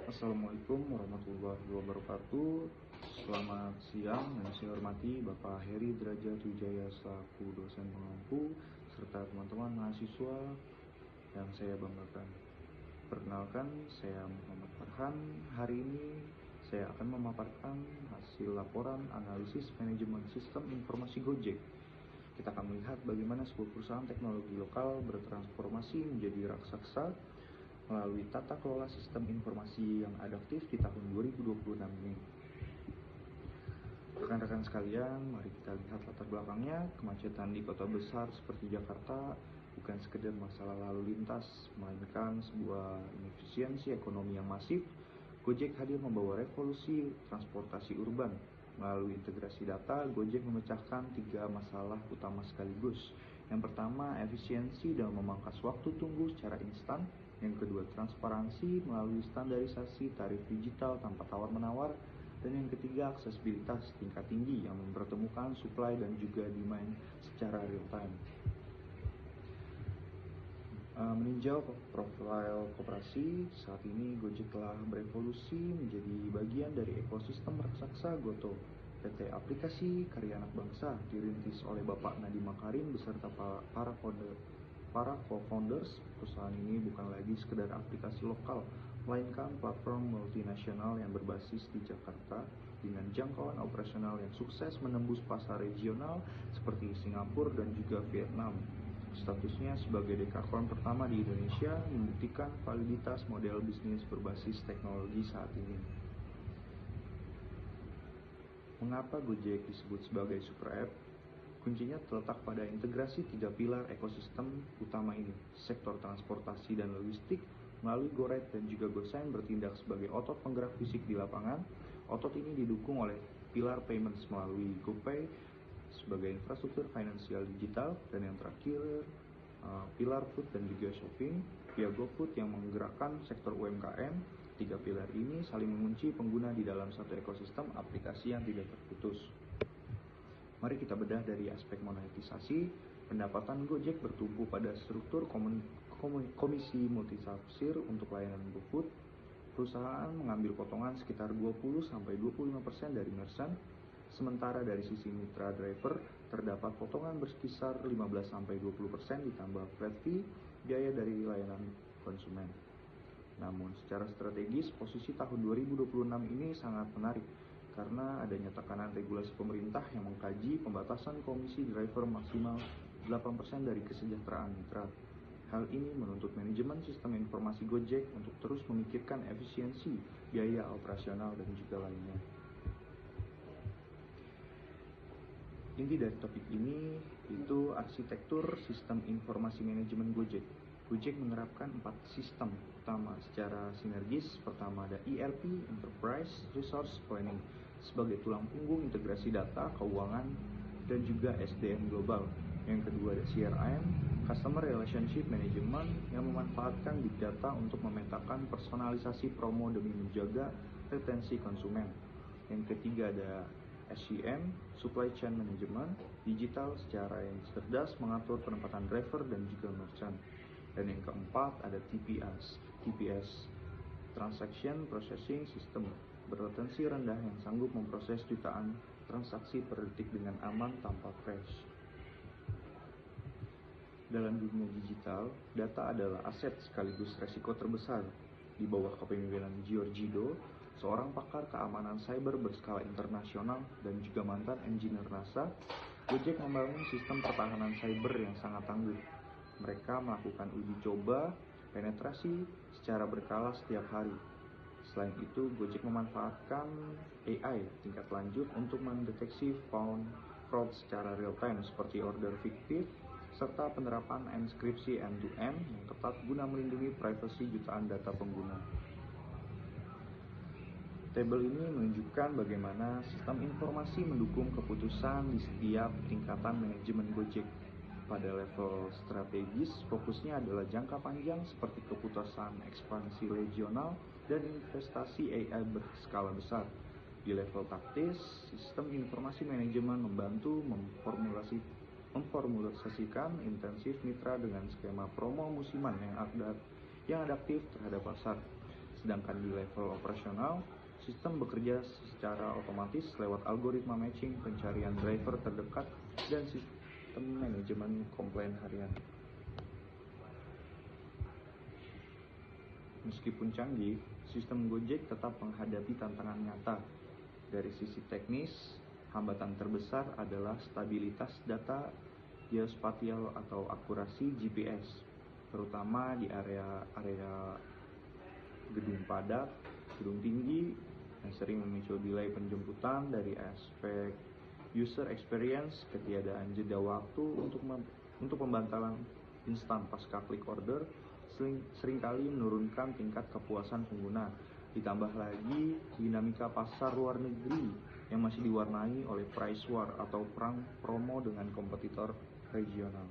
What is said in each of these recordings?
Assalamualaikum warahmatullahi wabarakatuh. Selamat siang, yang saya hormati Bapak Heri Derajat Wijaya selaku dosen pengampu serta teman-teman mahasiswa yang saya banggakan. Perkenalkan, saya Muhammad Farhan. Hari ini saya akan memaparkan hasil laporan analisis manajemen sistem informasi Gojek. Kita akan melihat bagaimana sebuah perusahaan teknologi lokal bertransformasi menjadi raksasa melalui tata kelola sistem informasi yang adaptif di tahun 2026 ini. Rekan-rekan sekalian, mari kita lihat latar belakangnya. Kemacetan di kota besar seperti Jakarta bukan sekedar masalah lalu lintas, melainkan sebuah inefisiensi ekonomi yang masif. Gojek hadir membawa revolusi transportasi urban. Melalui integrasi data, Gojek memecahkan 3 masalah utama sekaligus. Yang pertama, efisiensi dalam memangkas waktu tunggu secara instan. Yang kedua, transparansi melalui standarisasi tarif digital tanpa tawar-menawar. Dan yang ketiga, aksesibilitas tingkat tinggi yang mempertemukan supply dan juga demand secara real time. Meninjau profil koperasi, saat ini Gojek telah berevolusi menjadi bagian dari ekosistem raksasa GoTo. PT Aplikasi Karya Anak Bangsa dirintis oleh Bapak Nadiem Makarim beserta para co-founders. Perusahaan ini bukan lagi sekedar aplikasi lokal, melainkan platform multinasional yang berbasis di Jakarta dengan jangkauan operasional yang sukses menembus pasar regional seperti Singapura dan juga Vietnam. Statusnya sebagai dekakorn pertama di Indonesia membuktikan validitas model bisnis berbasis teknologi saat ini. Mengapa Gojek disebut sebagai super app? Kuncinya terletak pada integrasi 3 pilar ekosistem utama ini. Sektor transportasi dan logistik melalui GoRide dan juga GoSign bertindak sebagai otot penggerak fisik di lapangan. Otot ini didukung oleh pilar payments melalui GoPay sebagai infrastruktur finansial digital, dan yang terakhir pilar food dan juga shopping via GoFood yang menggerakkan sektor UMKM. 3 pilar ini saling mengunci pengguna di dalam satu ekosistem aplikasi yang tidak terputus. Mari kita bedah dari aspek monetisasi. Pendapatan Gojek bertumpu pada struktur komisi multitafsir untuk layanan GoFood. Perusahaan mengambil potongan sekitar 20-25% dari merchant, sementara dari sisi mitra driver terdapat potongan berkisar 15-20% ditambah flat fee, biaya dari layanan konsumen. Namun secara strategis posisi tahun 2026 ini sangat menarik karena adanya tekanan regulasi pemerintah yang mengkaji pembatasan komisi driver maksimal 8% dari kesejahteraan mitra. Hal ini menuntut manajemen sistem informasi Gojek untuk terus memikirkan efisiensi, biaya operasional, dan juga lainnya. Inti dari topik ini itu arsitektur sistem informasi manajemen Gojek. Gojek menerapkan 4 sistem utama secara sinergis. Pertama ada ERP, Enterprise Resource Planning, sebagai tulang punggung integrasi data, keuangan, dan juga SDM global. Yang kedua ada CRM, Customer Relationship Management, yang memanfaatkan big data untuk memetakan personalisasi promo demi menjaga retensi konsumen. Yang ketiga ada SCM, Supply Chain Management, digital secara yang cerdas mengatur penempatan driver dan juga merchant. Dan yang keempat ada TPS, Transaction Processing System, berlatensi rendah yang sanggup memproses jutaan transaksi per detik dengan aman tanpa crash. Dalam dunia digital, data adalah aset sekaligus resiko terbesar. Di bawah kepemimpinan Giorgido, seorang pakar keamanan cyber berskala internasional dan juga mantan engineer NASA, Gojek membangun sistem pertahanan cyber yang sangat tangguh. Mereka melakukan uji coba penetrasi secara berkala setiap hari. Selain itu, Gojek memanfaatkan AI tingkat lanjut untuk mendeteksi fraud secara real time seperti order fiktif, serta penerapan enkripsi end-to-end yang ketat guna melindungi privasi jutaan data pengguna. Tabel ini menunjukkan bagaimana sistem informasi mendukung keputusan di setiap tingkatan manajemen Gojek. Pada level strategis, fokusnya adalah jangka panjang seperti keputusan ekspansi regional dan investasi AI berskala besar. Di level taktis, sistem informasi manajemen membantu memformulasikan intensif mitra dengan skema promo musiman yang adaptif terhadap pasar. Sedangkan di level operasional, sistem bekerja secara otomatis lewat algoritma matching, pencarian driver terdekat, dan sistem manajemen komplain harian. Meskipun canggih, sistem Gojek tetap menghadapi tantangan nyata. Dari sisi teknis, hambatan terbesar adalah stabilitas data geospasial atau akurasi GPS, terutama di area gedung padat, gedung tinggi, yang sering memicu delay penjemputan. Dari aspek user experience, ketiadaan jeda waktu untuk pembatalan instan pasca klik order seringkali menurunkan tingkat kepuasan pengguna. Ditambah lagi dinamika pasar luar negeri yang masih diwarnai oleh price war atau perang promo dengan kompetitor regional.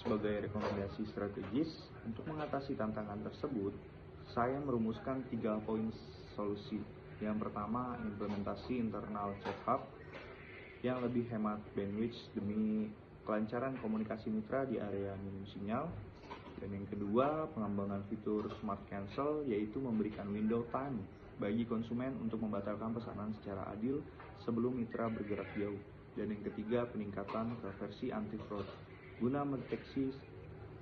Sebagai rekomendasi strategis untuk mengatasi tantangan tersebut, saya merumuskan 3 poin solusi. Yang pertama, implementasi internal chat hub yang lebih hemat bandwidth demi kelancaran komunikasi mitra di area minim sinyal. Dan yang kedua, pengembangan fitur smart cancel, yaitu memberikan window time bagi konsumen untuk membatalkan pesanan secara adil sebelum mitra bergerak jauh. Dan yang ketiga, peningkatan versi anti-fraud guna mendeteksi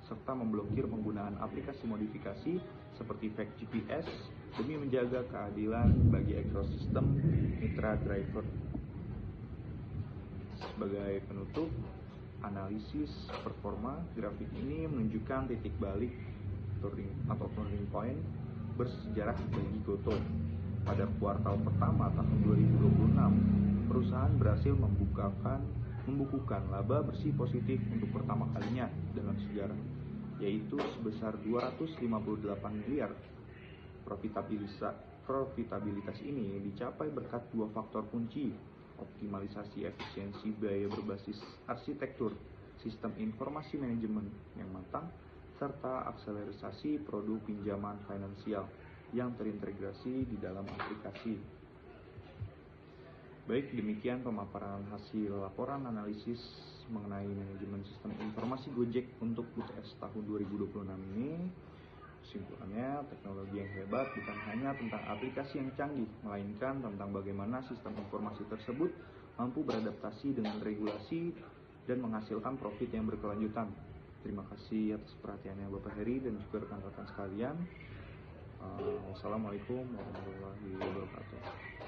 serta memblokir penggunaan aplikasi modifikasi seperti fake GPS demi menjaga keadilan bagi ekosistem mitra driver. Sebagai penutup, analisis performa grafik ini menunjukkan titik balik atau turning point bersejarah bagi Gotoh. Pada kuartal pertama tahun 2026, perusahaan berhasil membukukan laba bersih positif untuk pertama kalinya dalam sejarah, yaitu sebesar 258 miliar. Profitabilitas ini dicapai berkat dua faktor kunci: optimalisasi efisiensi biaya berbasis arsitektur sistem informasi manajemen yang matang, serta akselerasi produk pinjaman finansial yang terintegrasi di dalam aplikasi. Baik, demikian pemaparan hasil laporan analisis mengenai manajemen sistem informasi Gojek untuk UTS tahun 2026 ini. Kesimpulannya, teknologi yang hebat bukan hanya tentang aplikasi yang canggih, melainkan tentang bagaimana sistem informasi tersebut mampu beradaptasi dengan regulasi dan menghasilkan profit yang berkelanjutan. Terima kasih atas perhatiannya Bapak Heri dan juga rekan-rekan sekalian. Wassalamualaikum warahmatullahi wabarakatuh.